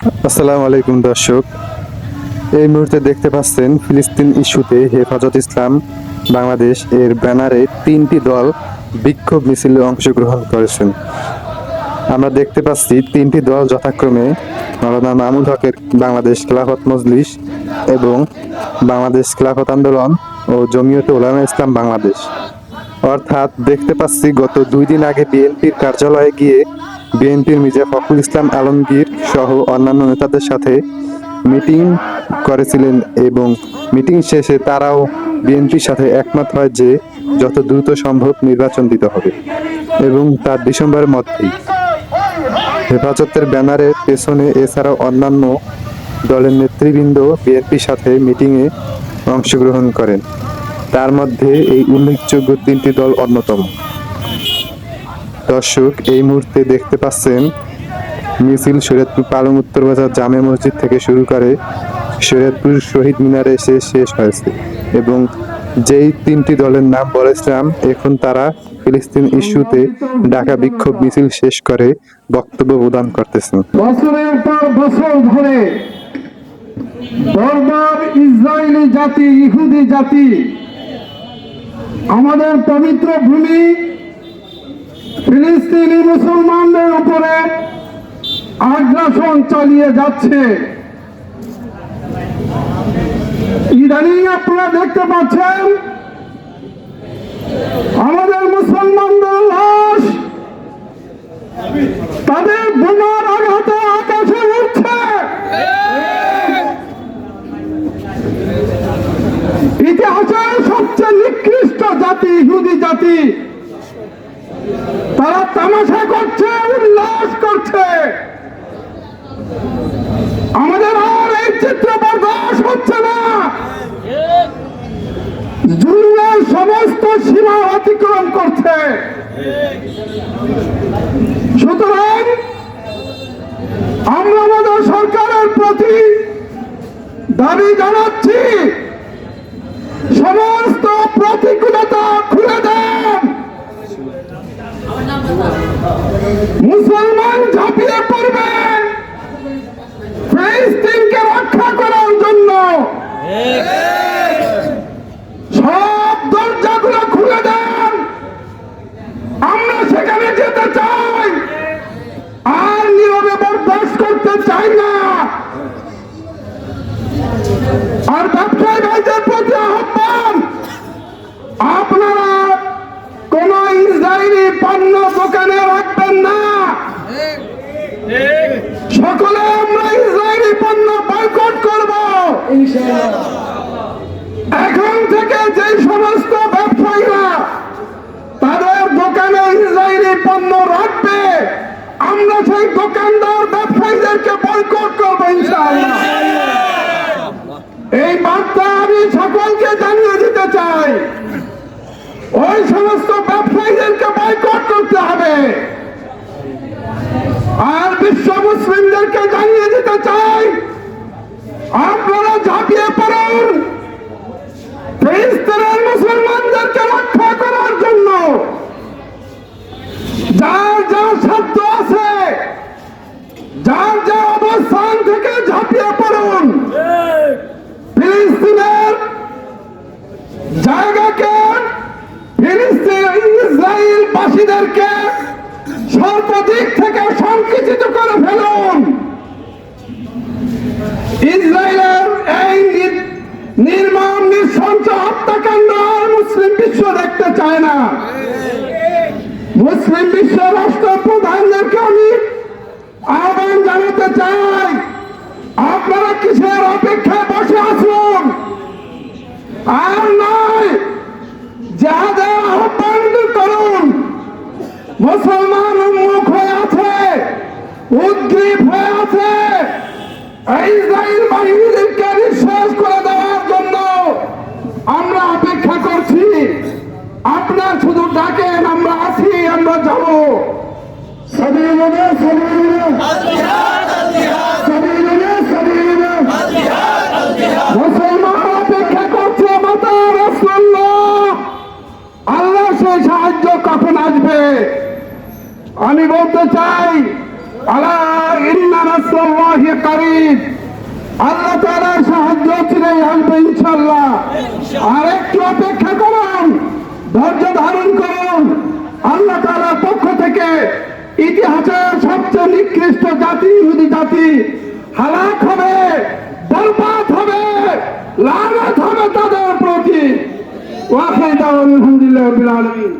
আসসালামু আলাইকুম দর্শক, এই মুহূর্তে দেখতে পাচ্ছেন ফিলিস্তিন ইস্যুতে হেফাজত ইসলাম বাংলাদেশ এর ব্যানারে 3টি দল বিক্ষোভ মিছিলে অংশগ্রহণ করেছেন। আমরা দেখতে পাচ্ছি 3টি দল যথাক্রমে মাওলানা মামুনুল হকের বাংলাদেশ খেলাফত মজলিস এবং বাংলাদেশ খেলাফত আন্দোলন ও জমিয়তে উলামায়ে ইসলাম বাংলাদেশ। অর্থাৎ দেখতে পাচ্ছি গত 2 দিন আগে বিএনপির কার্যালয়ে গিয়ে বিএনপির মির্জা ফখরুল ইসলাম আলমগীর সহ অন্যান্য নেতাদের সাথে মিটিং করেছিলেন এবং মিটিং শেষে তারাও বিএনপির সাথে একমত হয় যে যত দ্রুত সম্ভব নির্বাচন দিতে হবে এবং তা ডিসেম্বরের মধ্যেই। হেফাজতের ব্যানারের পেছনে এছাড়াও অন্যান্য দলের নেতৃবৃন্দ বিএনপির সাথে মিটিংয়ে অংশগ্রহণ করেন। তার মধ্যে এই উল্লেখযোগ্য 3টি দল অন্যতম। দর্শক, এই মুহূর্তে দেখতে পাচ্ছেন মিছিল শরীয়তপুর পালং উত্তর বাজার জামে মসজিদ থেকে শুরু করে শরীয়তপুর শহীদ মিনারে এসে শেষ হয়েছে এবং যেই 3টি দলের নাম বলেছিলাম এখন তারা ফিলিস্তিন ইস্যুতে ঢাকা বিক্ষোভ মিছিল শেষ করে বক্তব্য প্রদান করতেছেন। বছরের পর বছর ধরে বর্বর ইসরায়েলি জাতি, ইহুদি জাতি আমাদের পবিত্র ভূমি ফিলিস্তিনি মুসলমানদের উপরে আগ্রাসন চালিয়ে যাচ্ছে। ইদানিং আপনারা দেখতে পাচ্ছেন আমাদের মুসলমানদের লাশ তাদের বোমার আঘাতে আকাশে উঠছে। ইতিহাসের সবচেয়ে নিকৃষ্ট জাতি ইহুদি জাতি, তারা তামাশা করছে, উল্লাস করছে। আমাদের আর এই চিত্র বরদাস্ত হচ্ছে না। জুলুমের সমস্ত সীমা অতিক্রম করছে। সুতরাং আমরা আমাদের সরকারের প্রতি দাবি জানাচ্ছি, সমস্ত প্রতিকূলতা খুলে দেন। মুসলমান ঝাঁপিয়ে পড়বেন ফিলিস্তিনকে রক্ষা করার জন্য। সব দরজাগুলো খুলে দেন, আমরা সেখানে যেতে চাই, আর নীরবে বরদাস্ত করতে চাই না। আর ব্যবসায়ী ভাইদের প্রতি আহ্বান, আপনারা কোন ইসরায়েলি পণ্য দোকানে রাখবেন না। সকলে আমরা ইসরায়েলি পণ্য বয়কট করব। এখন থেকে যে সমস্ত ব্যবসায়ীরা তাদের দোকানে ইসরায়েলি পণ্য রাখবে, আমরা সেই দোকানদার ব্যবসায়ীদেরকে বয়কট করবো ইনশাআল্লাহ। এই বার্তা আমি সকলকে জানিয়ে দিতে চাই। ওই সমস্ত ব্যবসায়ীদেরকে বয়কট করতে হবে। আর বিশ্ব মুসলিমদেরকে জানিয়ে দিতে চাই, আপনারা ঝাঁপিয়ে পড়ুন ফিলিস্তিনের মুসলমানদেরকে রক্ষা করার জন্য। যার যার সাধ্য আছে, যার যার অবস্থান থেকে ঝাঁপিয়ে পড়ুন। ফিলিস্তিনের জায়গাকে, ফিলিস্তিন ইসরায়েল বাসীদেরকে সর্বদিক থেকে সংকুচিত করে ফেলুন। ইসরায়েলের এই নির্মম নৃশংস হত্যাকাণ্ড মুসলিম বিশ্ব দেখতে চায় না। মুসলিম বিশ্ব রাষ্ট্রপ্রধানদেরকে আমি আহ্বান জানাতে চাই, আপনারা কিসের অপেক্ষায় বসে আসুন? আর নয়, যাদের আহ্বান করুন। মুসলমান উন্মুখ হয়ে আছে, উদ্গ্রীব হয়ে আছে ইসরায়েল বাহিনীদেরকে নিঃশ্বাস করে দেওয়ার জন্য। আমরা অপেক্ষা করছি, আপনার শুধু ডাকেন, আমরা আছি, আমরা যাব। মুসলমান অপেক্ষা করছে মাতা রাসূলুল্লাহ, আল্লাহ সেই সাহায্য কখন আসবে? আমি বলতে চাই, আলা ইন্না নাসরাল্লাহি করিব। আল্লাহ তাআলার সাহায্য চিরাই আসবে ইনশাআল্লাহ। আর একটু অপেক্ষা করুন, ধৈর্য ধারণ করুন। আল্লাহ তাআলার পক্ষ থেকে ইতিহাসের সবচেয়ে নিকৃষ্ট জাতি ইহুদি জাতি হালাক হবে, বরবাদ হবে, লানত হবে তাদের প্রতি। ওয়া আখিরু দাওয়ানা আলহামদুলিল্লাহি রাব্বিল আলামিন।